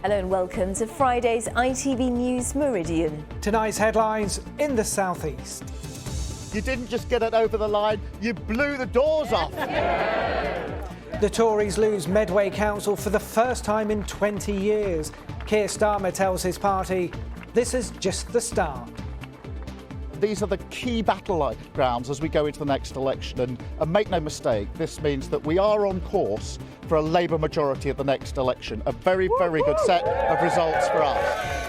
Hello and welcome to Friday's ITV News Meridian. Tonight's headlines in the southeast. You didn't just get it over the line, you blew the doors off. The Tories lose Medway Council for the first time in 20 years. Keir Starmer tells his party, this is just the start. These are the key battlegrounds as we go into the next election. And make no mistake, this means that we are on course for a Labour majority at the next election. A very, very good set of results for us.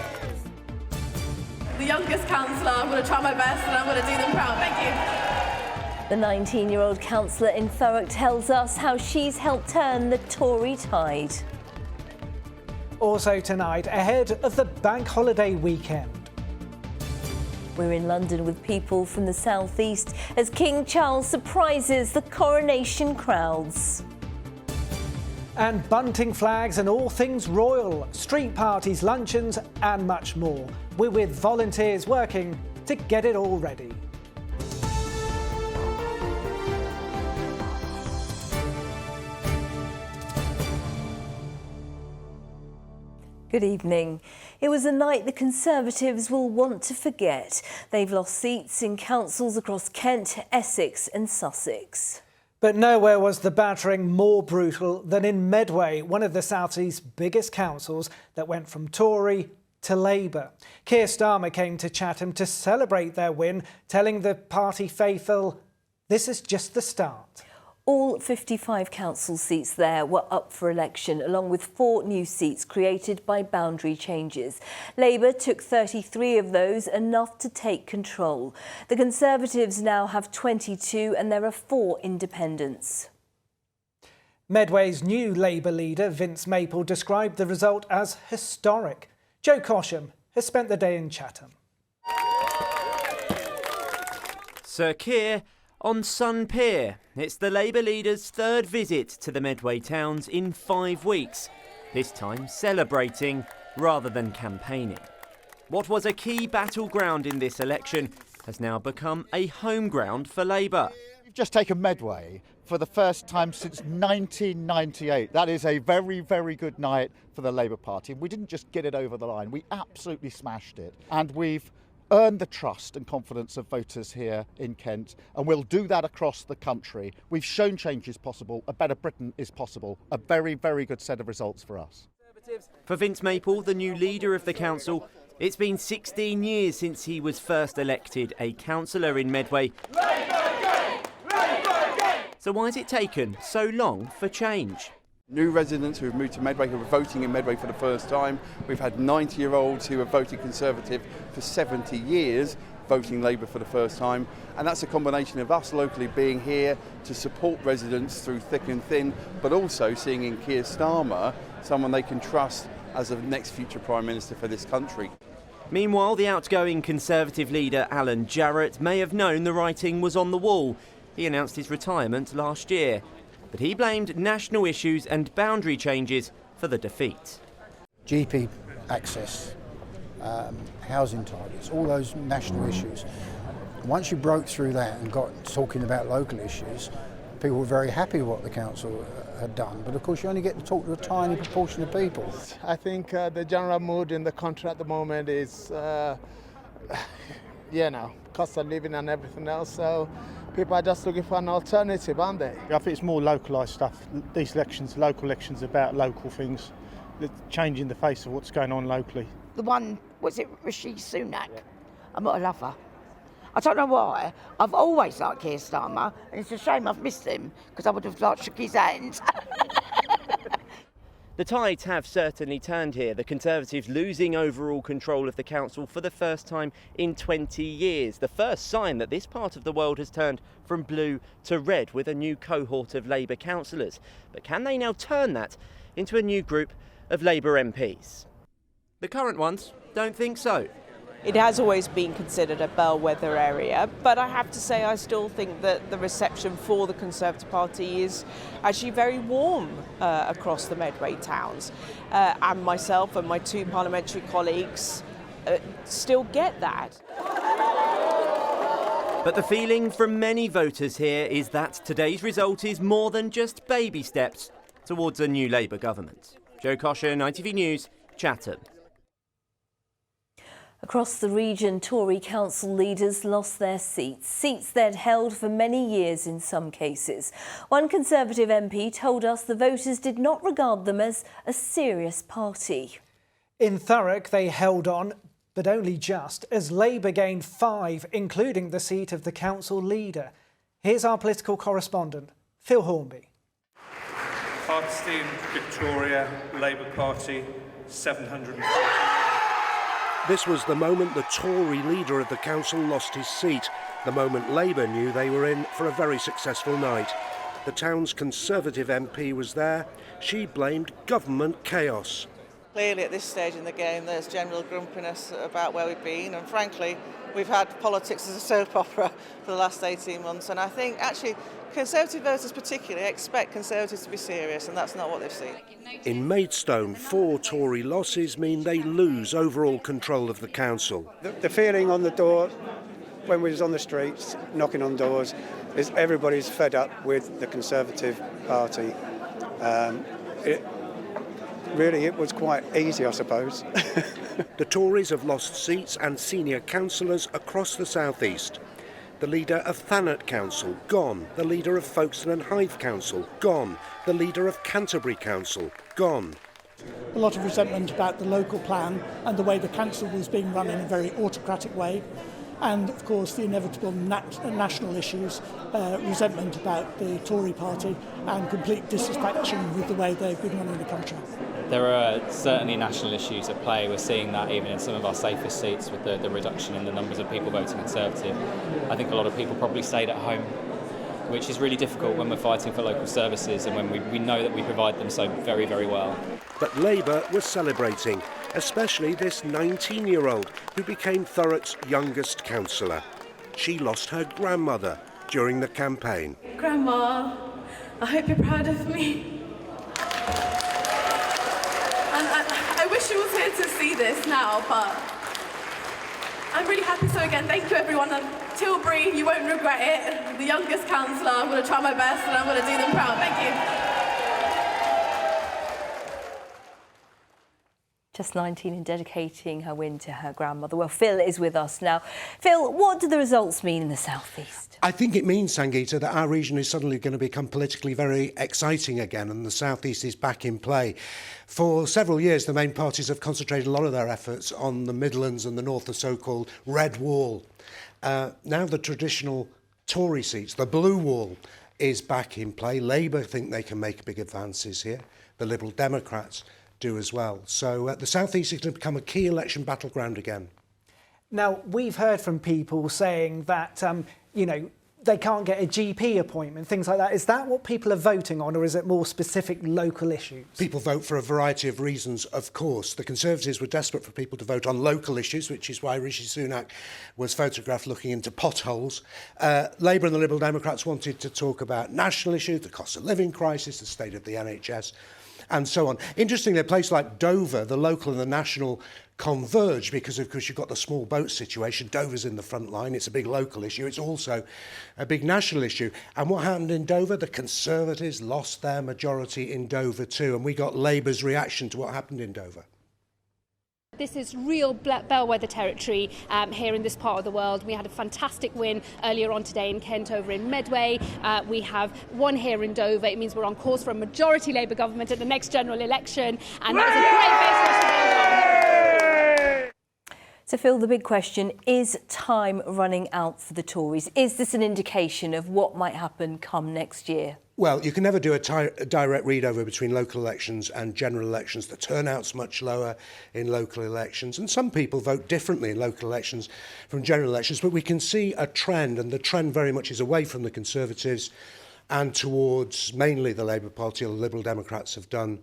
The youngest councillor, I'm going to try my best and I'm going to do them proud. Thank The you. 19-year-old councillor in Thurrock tells us how she's helped turn the Tory tide. Also tonight, ahead of the bank holiday weekend. We're in London with people from the southeast as King Charles surprises the coronation crowds. And bunting flags and all things royal, street parties, luncheons and much more. We're with volunteers working to get it all ready. Good evening. It was a night the Conservatives will want to forget. They've lost seats in councils across Kent, Essex and Sussex. But nowhere was the battering more brutal than in Medway, one of the South East's biggest councils that went from Tory to Labour. Keir Starmer came to Chatham to celebrate their win, telling the party faithful, this is just the start. All 55 council seats there were up for election, along with 4 new seats created by boundary changes. Labour took 33 of those, enough to take control. The Conservatives now have 22 and there are 4 independents. Medway's new Labour leader, Vince Maple, described the result as historic. Joe Cosham has spent the day in Chatham. Sir Keir on Sun Pier. It's the Labour leader's 3rd visit to the Medway towns in 5 weeks, this time celebrating rather than campaigning. What was a key battleground in this election has now become a home ground for Labour. We've just taken Medway for the first time since 1998. That is a very, very good night for the Labour Party. We didn't just get it over the line, we absolutely smashed it. And we've earned the trust and confidence of voters here in Kent, and we'll do that across the country. We've shown change is possible, a better Britain is possible. A very, very good set of results for us. For Vince Maple, the new leader of the council, it's been 16 years since he was first elected a councillor in Medway. So why has it taken so long for change? New residents who have moved to Medway, who are voting in Medway for the first time. We've had 90-year-olds who have voted Conservative for 70 years, voting Labour for the first time. And that's a combination of us locally being here to support residents through thick and thin, but also seeing in Keir Starmer someone they can trust as the next future Prime Minister for this country. Meanwhile, the outgoing Conservative leader Alan Jarrett may have known the writing was on the wall. He announced his retirement last year, but he blamed national issues and boundary changes for the defeat. GP access, housing targets, all those national issues. Once you broke through that and got talking about local issues, people were very happy with what the council had done. But of course you only get to talk to a tiny proportion of people. I think the general mood in the country at the moment is, cost of living and everything else. So people are just looking for an alternative, aren't they? I think it's more localised stuff. These elections, local elections, about local things, changing the face of what's going on locally. The one, was it Rishi Sunak? Yeah. I'm not a lover. I don't know why. I've always liked Keir Starmer, and it's a shame I've missed him, because I would have shook his hand. The tides have certainly turned here, the Conservatives losing overall control of the council for the first time in 20 years. The first sign that this part of the world has turned from blue to red with a new cohort of Labour councillors. But can they now turn that into a new group of Labour MPs? The current ones don't think so. It has always been considered a bellwether area, but I have to say I still think that the reception for the Conservative Party is actually very warm across the Medway towns. And myself and my 2 parliamentary colleagues still get that. But the feeling from many voters here is that today's result is more than just baby steps towards a new Labour government. Joe Cosham, ITV News, Chatham. Across the region, Tory council leaders lost their seats they'd held for many years in some cases. One Conservative MP told us the voters did not regard them as a serious party. In Thurrock, they held on, but only just, as Labour gained 5, including the seat of the council leader. Here's our political correspondent, Phil Hornby. Hardstein, Victoria, Labour Party, 740. This was the moment the Tory leader of the council lost his seat, the moment Labour knew they were in for a very successful night. The town's Conservative MP was there. She blamed government chaos. Clearly at this stage in the game there's general grumpiness about where we've been, and frankly we've had politics as a soap opera for the last 18 months, and I think actually Conservative voters particularly expect Conservatives to be serious, and that's not what they've seen. In Maidstone, 4 Tory losses mean they lose overall control of the council. The feeling on the door when we was on the streets knocking on doors is everybody's fed up with the Conservative Party. It was quite easy, I suppose. The Tories have lost seats and senior councillors across the South East. The leader of Thanet Council, gone. The leader of Folkestone and Hythe Council, gone. The leader of Canterbury Council, gone. A lot of resentment about the local plan and the way the council was being run in a very autocratic way. And of course the inevitable national issues, resentment about the Tory party and complete dissatisfaction with the way they've been running the country. There are certainly national issues at play. We're seeing that even in some of our safest seats with the reduction in the numbers of people voting Conservative. I think a lot of people probably stayed at home, which is really difficult when we're fighting for local services and when we know that we provide them so very, very well. But Labour was celebrating, especially this 19-year-old who became Thurrock's youngest councillor. She lost her grandmother during the campaign. Grandma, I hope you're proud of me. And I wish she was here to see this now, but I'm really happy. So again, thank you everyone. Tilbury, you won't regret it. The youngest councillor, I'm going to try my best and I'm going to do them proud. Thank you. Just 19 and dedicating her win to her grandmother. Well, Phil is with us now. Phil, what do the results mean in the South East? I think it means, Sangeeta, that our region is suddenly going to become politically very exciting again, and the South East is back in play. For several years, the main parties have concentrated a lot of their efforts on the Midlands and the North, the so-called Red Wall. Now the traditional Tory seats, the Blue Wall, is back in play. Labour think they can make big advances here. The Liberal Democrats do as well. So the South East is going to become a key election battleground again. Now, we've heard from people saying that, they can't get a GP appointment, things like that. Is that what people are voting on, or is it more specific local issues? People vote for a variety of reasons, of course. The Conservatives were desperate for people to vote on local issues, which is why Rishi Sunak was photographed looking into potholes. Labour and the Liberal Democrats wanted to talk about national issues, the cost of living crisis, the state of the NHS, and so on. Interestingly, a place like Dover, the local and the national converge because, of course, you've got the small boat situation. Dover's in the front line. It's a big local issue. It's also a big national issue. And what happened in Dover? The Conservatives lost their majority in Dover too. And we got Labour's reaction to what happened in Dover. This is real bellwether territory here in this part of the world. We had a fantastic win earlier on today in Kent over in Medway. We have one here in Dover. It means we're on course for a majority Labour government at the next general election. And that's a great base for us to build on. So, Phil, the big question, is time running out for the Tories? Is this an indication of what might happen come next year? Well, you can never do a direct read-over between local elections and general elections. The turnout's much lower in local elections, and some people vote differently in local elections from general elections, but we can see a trend, and the trend very much is away from the Conservatives and towards mainly the Labour Party. Or the Liberal Democrats have done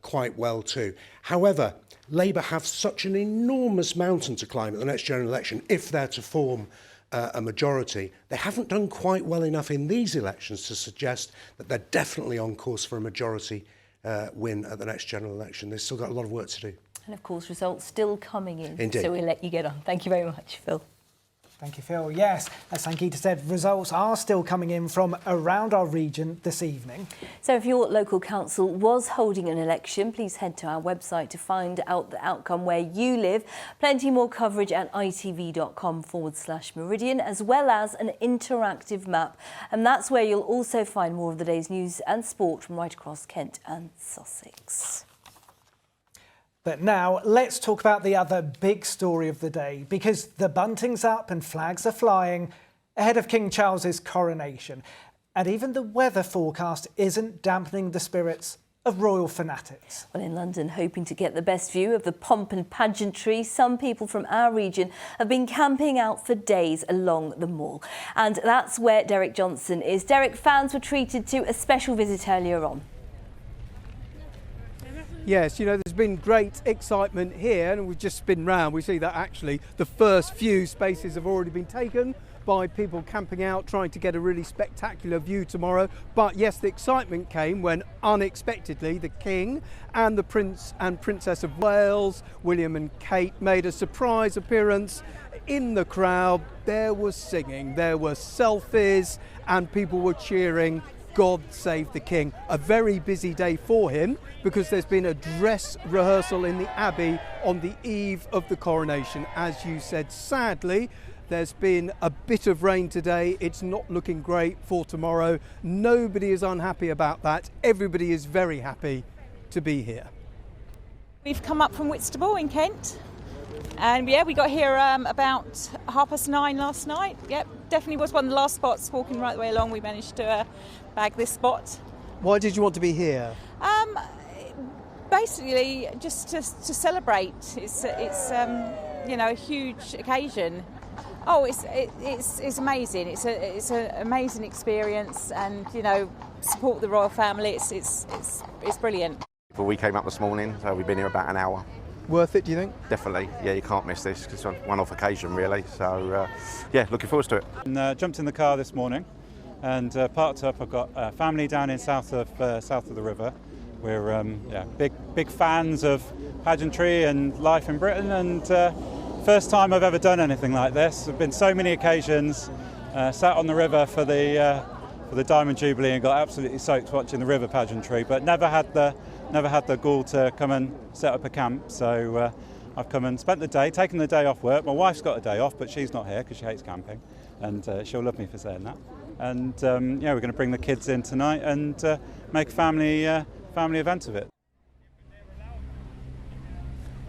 quite well too. However, Labour have such an enormous mountain to climb at the next general election if they're to form a majority. They haven't done quite well enough in these elections to suggest that they're definitely on course for a majority win at the next general election. They've still got a lot of work to do. And of course, results still coming in. Indeed. So we'll let you get on. Thank you very much, Phil. Thank you, Phil. Yes, as Sankita said, results are still coming in from around our region this evening. So if your local council was holding an election, please head to our website to find out the outcome where you live. Plenty more coverage at itv.com/Meridian, as well as an interactive map. And that's where you'll also find more of the day's news and sport from right across Kent and Sussex. But now let's talk about the other big story of the day, because the bunting's up and flags are flying ahead of King Charles's coronation. And even the weather forecast isn't dampening the spirits of royal fanatics. Well, in London, hoping to get the best view of the pomp and pageantry, some people from our region have been camping out for days along the Mall. And that's where Derek Johnson is. Derek, fans were treated to a special visit earlier on. Yes, you know, there's been great excitement here, and we've just spin round. We see that actually the first few spaces have already been taken by people camping out, trying to get a really spectacular view tomorrow. But yes, the excitement came when unexpectedly the King and the Prince and Princess of Wales, William and Kate, made a surprise appearance in the crowd. There was singing, there were selfies, and people were cheering God Save the King. A very busy day for him because there's been a dress rehearsal in the Abbey on the eve of the coronation. As you said, sadly, there's been a bit of rain today. It's not looking great for tomorrow. Nobody is unhappy about that. Everybody is very happy to be here. We've come up from Whitstable in Kent. And yeah, we got here about 9:30 last night. Yep, definitely was one of the last spots. Walking right the way along, we managed to bag this spot. Why did you want to be here? Basically, just to celebrate. It's you know, a huge occasion. Oh, it's amazing. It's an amazing experience, and you know, support the royal family. It's brilliant. Well, we came up this morning, so we've been here about an hour. Worth it, do you think? Definitely, yeah, you can't miss this. It's a one-off occasion, really. So, yeah, looking forward to it. And, jumped in the car this morning and parked up. I've got family down in south of the river. We're big fans of pageantry and life in Britain, and first time I've ever done anything like this. There've been so many occasions. Sat on the river for the Diamond Jubilee and got absolutely soaked watching the river pageantry, but never had the gall to come and set up a camp. So I've come and spent the day, taken the day off work. My wife's got a day off, but she's not here because she hates camping, and she'll love me for saying that. And yeah, we're going to bring the kids in tonight and make a family event of it.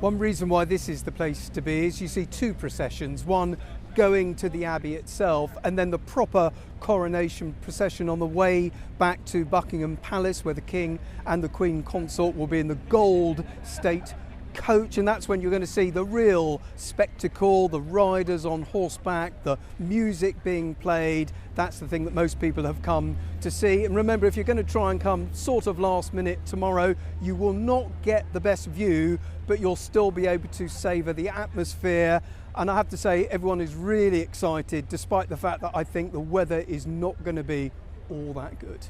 One reason why this is the place to be is you see two processions, one going to the Abbey itself and then the proper coronation procession on the way back to Buckingham Palace, where the King and the Queen Consort will be in the gold state coach, and that's when you're going to see the real spectacle, the riders on horseback, the music being played. That's the thing that most people have come to see. And remember, if you're going to try and come sort of last minute tomorrow, you will not get the best view, but you'll still be able to savour the atmosphere. And I have to say, everyone is really excited, despite the fact that I think the weather is not going to be all that good.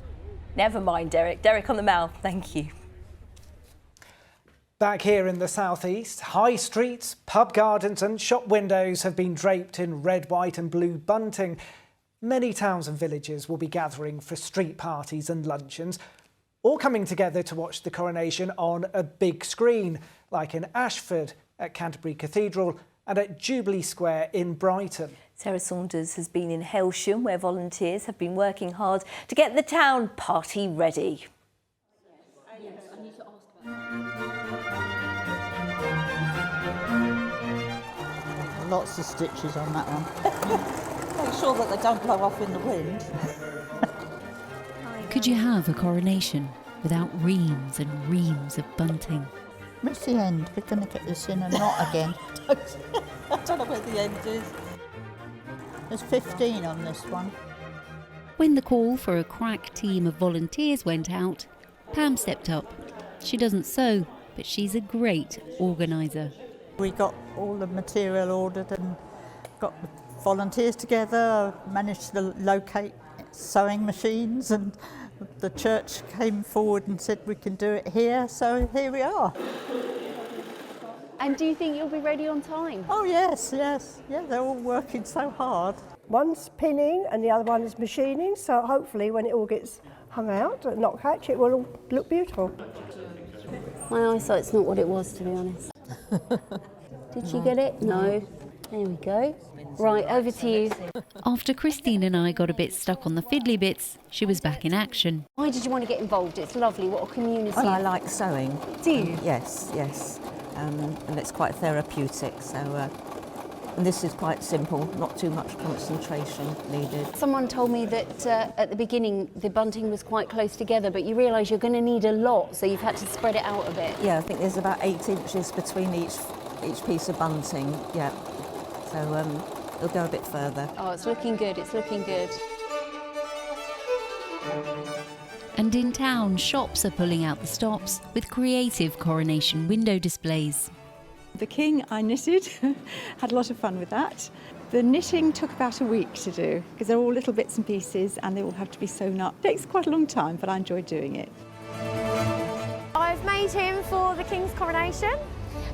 Never mind, Derek. Derek on the Mall, thank you. Back here in the southeast, high streets, pub gardens and shop windows have been draped in red, white and blue bunting. Many towns and villages will be gathering for street parties and luncheons, all coming together to watch the coronation on a big screen, like in Ashford, at Canterbury Cathedral and at Jubilee Square in Brighton. Sarah Saunders has been in Hailsham, where volunteers have been working hard to get the town party ready. Lots of stitches on that one. Make sure that they don't blow off in the wind. Could you have a coronation without reams and reams of bunting? Where's the end? We're going to get this in a knot again. I don't know where the end is. There's 15 on this one. When the call for a crack team of volunteers went out, Pam stepped up. She doesn't sew, but she's a great organiser. We got all the material ordered and got the volunteers together, managed to locate sewing machines, and the church came forward and said we can do it here, so here we are. And do you think you'll be ready on time? Oh yes, yes. Yeah, they're all working so hard. One's pinning and the other one is machining, so hopefully when it all gets hung out at Knockhatch it will all look beautiful. My eyesight's not what it was, to be honest. Did you get it? No. There we go. Right, over to you. After Christine and I got a bit stuck on the fiddly bits, she was back in action. Why did you want to get involved? It's lovely. What a community. Well, I like sewing. Do you? Yes, yes. And it's quite therapeutic, so and this is quite simple, not too much concentration needed. Someone told me that at the beginning the bunting was quite close together, but you realise you're going to need a lot, so you've had to spread it out a bit. Yeah, I think there's about 8 inches between each piece of bunting, yeah. So it'll go a bit further. Oh, it's looking good, it's looking good. And in town, shops are pulling out the stops with creative coronation window displays. The king I knitted, had a lot of fun with that. The knitting took about a week to do because they're all little bits and pieces and they all have to be sewn up. It takes quite a long time, but I enjoyed doing it. I've made him for the king's coronation.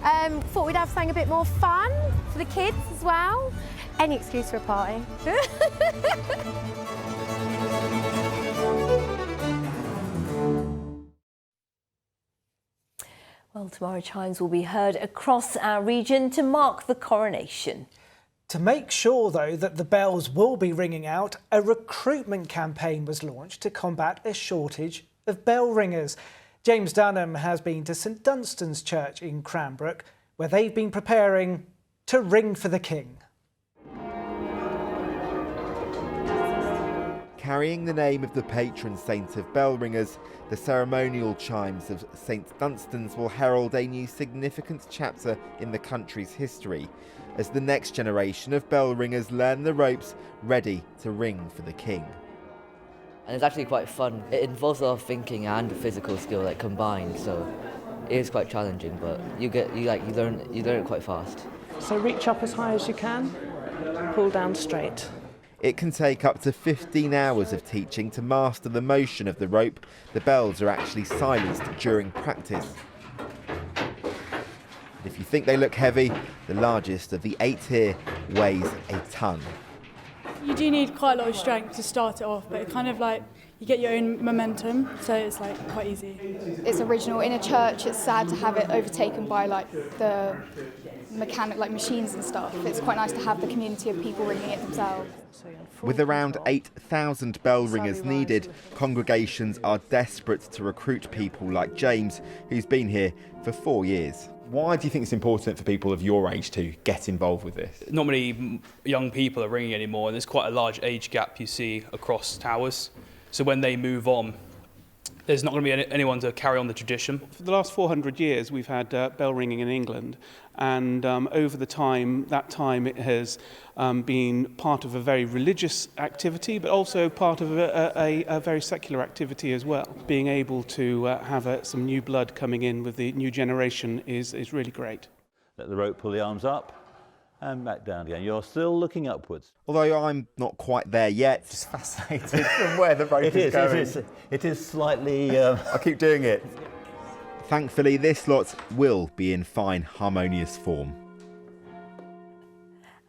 Thought we'd have something a bit more fun for the kids as well. Any excuse for a party. Well, tomorrow chimes will be heard across our region to mark the coronation. To make sure, though, that the bells will be ringing out, a recruitment campaign was launched to combat a shortage of bell ringers. James Dunham has been to St Dunstan's Church in Cranbrook, where they've been preparing to ring for the King. Carrying the name of the patron saint of bell ringers, the ceremonial chimes of St Dunstan's will herald a new significant chapter in the country's history, as the next generation of bell ringers learn the ropes ready to ring for the King. And it's actually quite fun. It involves a lot of thinking and physical skill combined, so it is quite challenging, but you learn it quite fast. So reach up as high as you can, pull down straight. It can take up to 15 hours of teaching to master the motion of the rope. The bells are actually silenced during practice. If you think they look heavy, the largest of the 8 here weighs a tonne. You do need quite a lot of strength to start it off, but it kind of you get your own momentum, so it's quite easy. It's original. In a church, it's sad to have it overtaken by the mechanic, machines and stuff. It's quite nice to have the community of people ringing it themselves. With around 8,000 bell ringers needed, congregations are desperate to recruit people like James, who's been here for 4 years. Why do you think it's important for people of your age to get involved with this? Not many young people are ringing anymore, and there's quite a large age gap you see across towers. So when they move on, there's not going to be anyone to carry on the tradition. For the last 400 years, we've had bell ringing in England, and over the time, it has been part of a very religious activity, but also part of a very secular activity as well. Being able to have some new blood coming in with the new generation is really great. Let the rope pull the arms up and back down again. You're still looking upwards. Although I'm not quite there yet. Just fascinated from where the rope is going. It is slightly... I keep doing it. Thankfully, this lot will be in fine, harmonious form.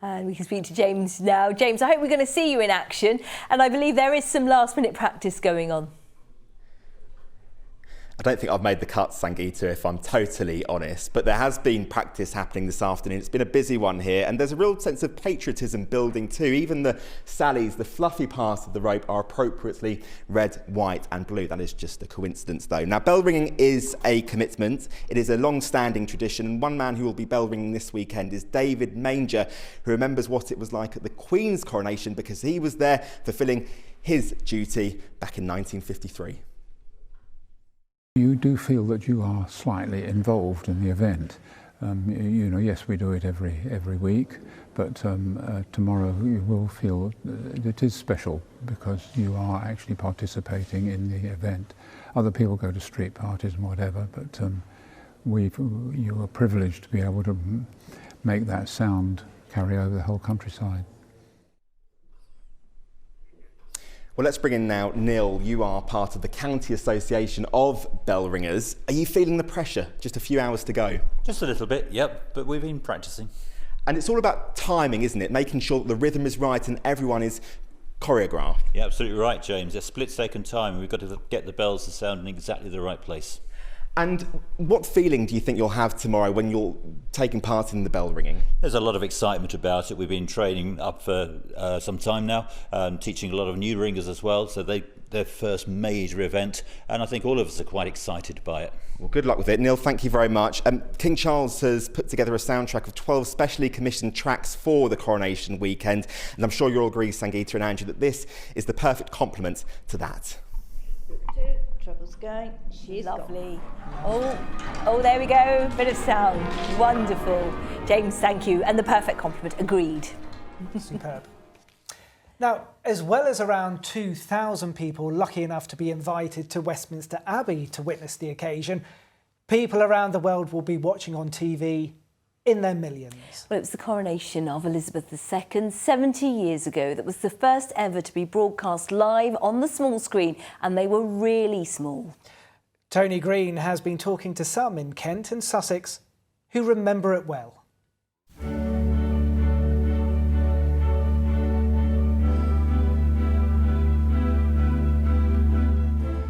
And we can speak to James now. James, I hope we're going to see you in action. And I believe there is some last-minute practice going on. I don't think I've made the cut, Sangeeta, if I'm totally honest, but there has been practice happening this afternoon. It's been a busy one here, and there's a real sense of patriotism building too. Even the sallies, the fluffy parts of the rope, are appropriately red, white and blue. That is just a coincidence though. Now, bell ringing is a commitment. It is a long-standing tradition, and one man who will be bell ringing this weekend is David Manger, who remembers what it was like at the Queen's coronation because he was there fulfilling his duty back in 1953. You do feel that you are slightly involved in the event. Yes, we do it every week, but tomorrow you will feel it is special because you are actually participating in the event. Other people go to street parties and whatever, but you are privileged to be able to make that sound carry over the whole countryside. Well, let's bring in now Neil. You are part of the County Association of Bell Ringers. Are you feeling the pressure? Just a few hours to go. Just a little bit, yep, but we've been practicing. And it's all about timing, isn't it? Making sure that the rhythm is right and everyone is choreographed. Yeah, absolutely right, James. A split-second time. We've got to get the bells to sound in exactly the right place. And what feeling do you think you'll have tomorrow when you're taking part in the bell ringing? There's a lot of excitement about it. We've been training up for some time now, teaching a lot of new ringers as well, so their first major event, and I think all of us are quite excited by it. Well, good luck with it. Neil, thank you very much. King Charles has put together a soundtrack of 12 specially commissioned tracks for the coronation weekend, and I'm sure you'll agree, Sangeeta and Andrew, that this is the perfect complement to that. Trouble's going. She's lovely. Oh, there we go. Bit of sound. Wonderful. James, thank you. And the perfect compliment. Agreed. Superb. Now, as well as around 2,000 people lucky enough to be invited to Westminster Abbey to witness the occasion, people around the world will be watching on TV in their millions. Well, it was the coronation of Elizabeth II 70 years ago that was the first ever to be broadcast live on the small screen, and they were really small. Tony Green has been talking to some in Kent and Sussex who remember it well.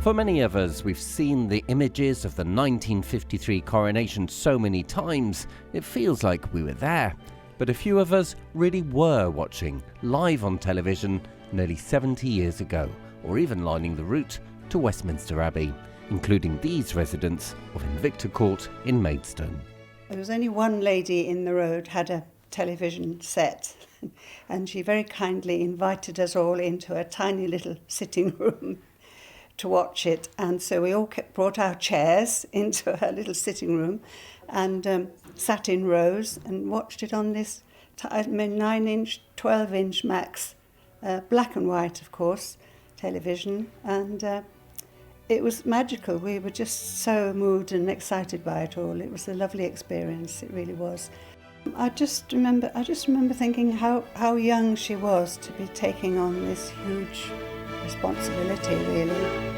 For many of us, we've seen the images of the 1953 coronation so many times, it feels like we were there. But a few of us really were watching live on television nearly 70 years ago, or even lining the route to Westminster Abbey, including these residents of Invicta Court in Maidstone. There was only one lady in the road had a television set, and she very kindly invited us all into a tiny little sitting room to watch it, and so we all brought our chairs into her little sitting room and sat in rows and watched it on this 9-inch, 12-inch max, black and white, of course, television, and it was magical. We were just so moved and excited by it all. It was a lovely experience, it really was. I just remember thinking how young she was to be taking on this huge responsibility, really.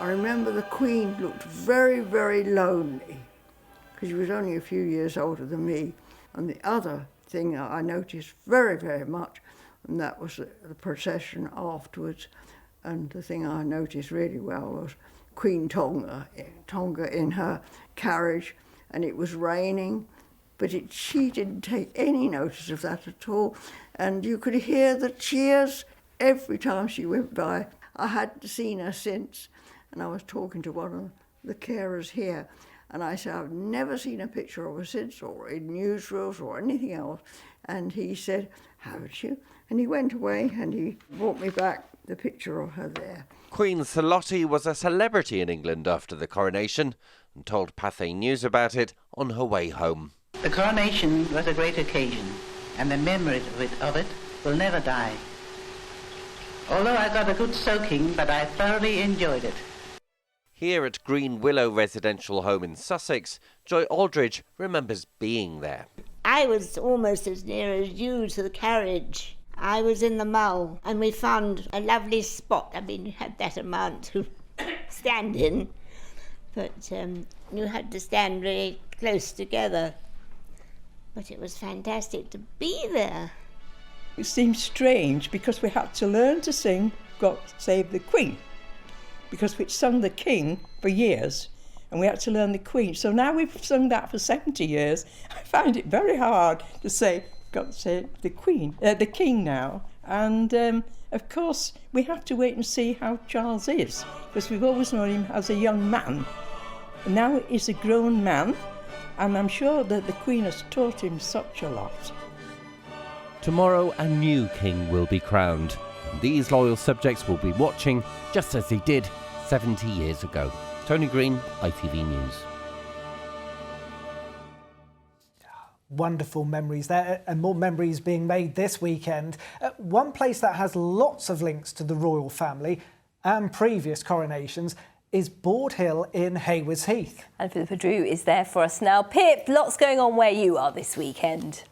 I remember the Queen looked very, very lonely because she was only a few years older than me. And the other thing that I noticed very, very much, and that was the procession afterwards. And the thing I noticed really well was Queen Tonga in her carriage, and it was raining, but she didn't take any notice of that at all. And you could hear the cheers every time she went by. I hadn't seen her since, and I was talking to one of the carers here, and I said, I've never seen a picture of her since, or in newsreels or anything else. And he said, haven't you? And he went away and he brought me back the picture of her there. Queen Salotte was a celebrity in England after the coronation and told Pathé News about it on her way home. The coronation was a great occasion, and the memory of it will never die. Although I got a good soaking, but I thoroughly enjoyed it. Here at Green Willow Residential Home in Sussex, Joy Aldridge remembers being there. I was almost as near as you to the carriage. I was in the mall, and we found a lovely spot. I mean, you had that amount to stand in, but you had to stand very close together. But it was fantastic to be there. It seemed strange because we had to learn to sing God Save the Queen, because we'd sung the King for years, and we had to learn the Queen. So now we've sung that for 70 years. I find it very hard to say God Save the Queen, the King now. And of course, we have to wait and see how Charles is, because we've always known him as a young man. And now he's a grown man, and I'm sure that the Queen has taught him such a lot. Tomorrow, a new king will be crowned, and these loyal subjects will be watching just as they did 70 years ago. Tony Green, ITV News. Wonderful memories there, and more memories being made this weekend. One place that has lots of links to the royal family and previous coronations is Borde Hill in Haywards Heath. And Philippa Drew is there for us now. Pip, lots going on where you are this weekend.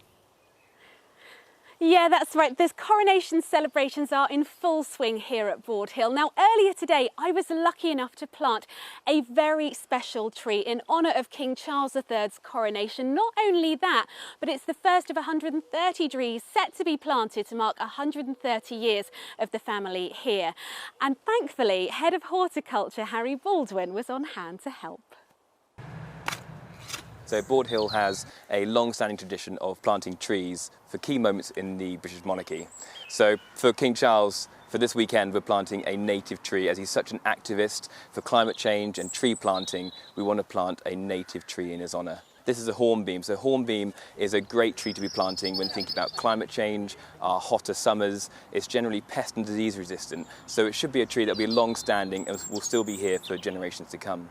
Yeah, that's right. The coronation celebrations are in full swing here at Borde Hill. Now, earlier today, I was lucky enough to plant a very special tree in honour of King Charles III's coronation. Not only that, but it's the first of 130 trees set to be planted to mark 130 years of the family here. And thankfully, Head of Horticulture Harry Baldwin was on hand to help. So Borde Hill has a long-standing tradition of planting trees for key moments in the British monarchy. So for King Charles, for this weekend, we're planting a native tree. As he's such an activist for climate change and tree planting, we want to plant a native tree in his honour. This is a hornbeam. So hornbeam is a great tree to be planting when thinking about climate change, our hotter summers. It's generally pest and disease resistant. So it should be a tree that will be long-standing and will still be here for generations to come.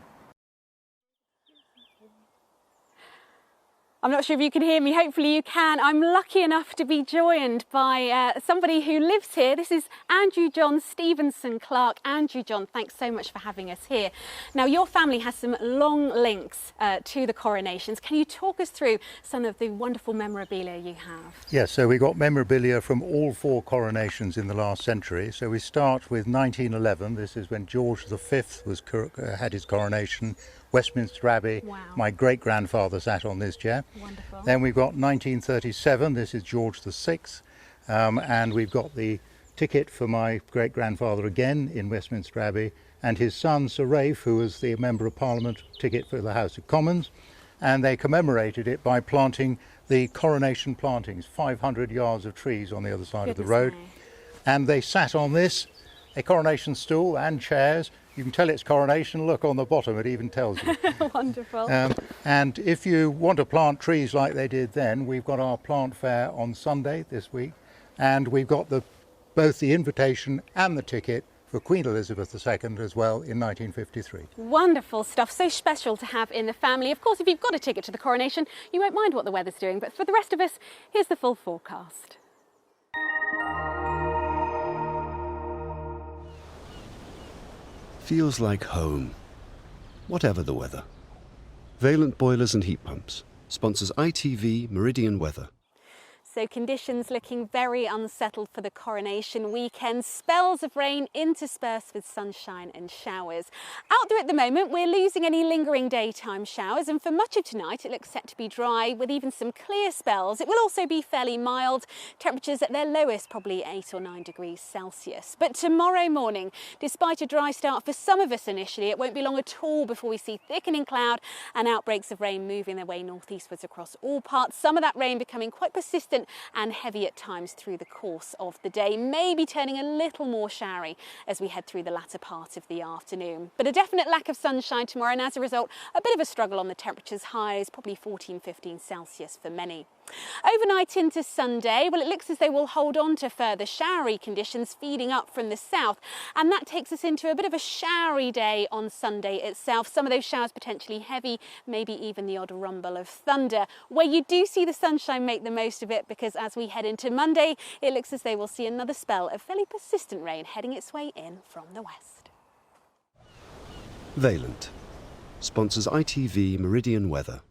I'm not sure if you can hear me, hopefully you can. I'm lucky enough to be joined by somebody who lives here. This is Andrew John Stevenson Clark. Andrew John, thanks so much for having us here. Now, your family has some long links to the coronations. Can you talk us through some of the wonderful memorabilia you have? Yes, so we got memorabilia from all 4 coronations in the last century. So we start with 1911. This is when George V had his coronation. Westminster Abbey. Wow. My great-grandfather sat on this chair. Wonderful. Then we've got 1937, this is George VI, and we've got the ticket for my great-grandfather again in Westminster Abbey, and his son Sir Ralph, who was the Member of Parliament ticket for the House of Commons, and they commemorated it by planting the coronation plantings, 500 yards of trees on the other side of the road. And they sat on this, a coronation stool and chairs. You can tell it's coronation, look on the bottom, it even tells you. Wonderful. And if you want to plant trees like they did then, we've got our plant fair on Sunday this week, and we've got both the invitation and the ticket for Queen Elizabeth II as well in 1953. Wonderful stuff, so special to have in the family. Of course, if you've got a ticket to the coronation, you won't mind what the weather's doing, but for the rest of us, here's the full forecast. Feels like home, whatever the weather. Vaillant Boilers and Heat Pumps sponsors ITV Meridian Weather. So conditions looking very unsettled for the coronation weekend. Spells of rain interspersed with sunshine and showers. Out there at the moment, we're losing any lingering daytime showers, and for much of tonight it looks set to be dry with even some clear spells. It will also be fairly mild, temperatures at their lowest probably 8 or 9 degrees Celsius. But tomorrow morning, despite a dry start for some of us initially, it won't be long at all before we see thickening cloud and outbreaks of rain moving their way northeastwards across all parts. Some of that rain becoming quite persistent and heavy at times through the course of the day, maybe turning a little more showery as we head through the latter part of the afternoon. But a definite lack of sunshine tomorrow, and as a result, a bit of a struggle on the temperatures. Highs probably 14, 15 Celsius for many. Overnight into Sunday, well, it looks as though we'll hold on to further showery conditions feeding up from the south, and that takes us into a bit of a showery day on Sunday itself. Some of those showers potentially heavy, maybe even the odd rumble of thunder. Where you do see the sunshine, make the most of it, because as we head into Monday, it looks as though we'll see another spell of fairly persistent rain heading its way in from the west. Vaillant sponsors ITV Meridian Weather.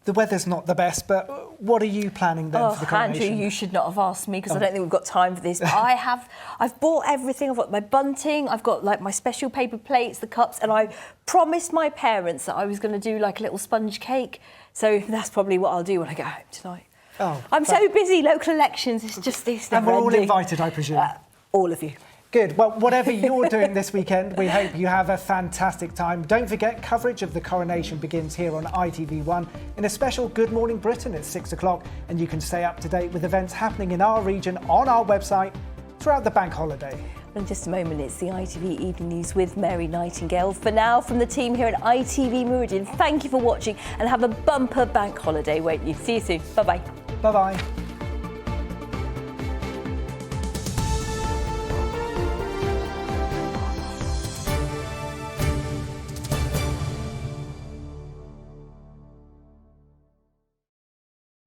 The weather's not the best, but what are you planning then for the coronation? Andrew, you should not have asked me because I don't think we've got time for this. But I've bought everything. I've got my bunting, I've got like my special paper plates, the cups, and I promised my parents that I was going to do like a little sponge cake. So that's probably what I'll do when I get home tonight. I'm so busy, local elections, it's just this. And we're all invited, I presume? All of you. Good. Well, whatever you're doing this weekend, we hope you have a fantastic time. Don't forget, coverage of the coronation begins here on ITV1 in a special Good Morning Britain at 6 o'clock, and you can stay up to date with events happening in our region on our website throughout the bank holiday. In just a moment, it's the ITV Evening News with Mary Nightingale. For now, from the team here at ITV Meridian, thank you for watching and have a bumper bank holiday, won't you? See you soon. Bye-bye. Bye-bye.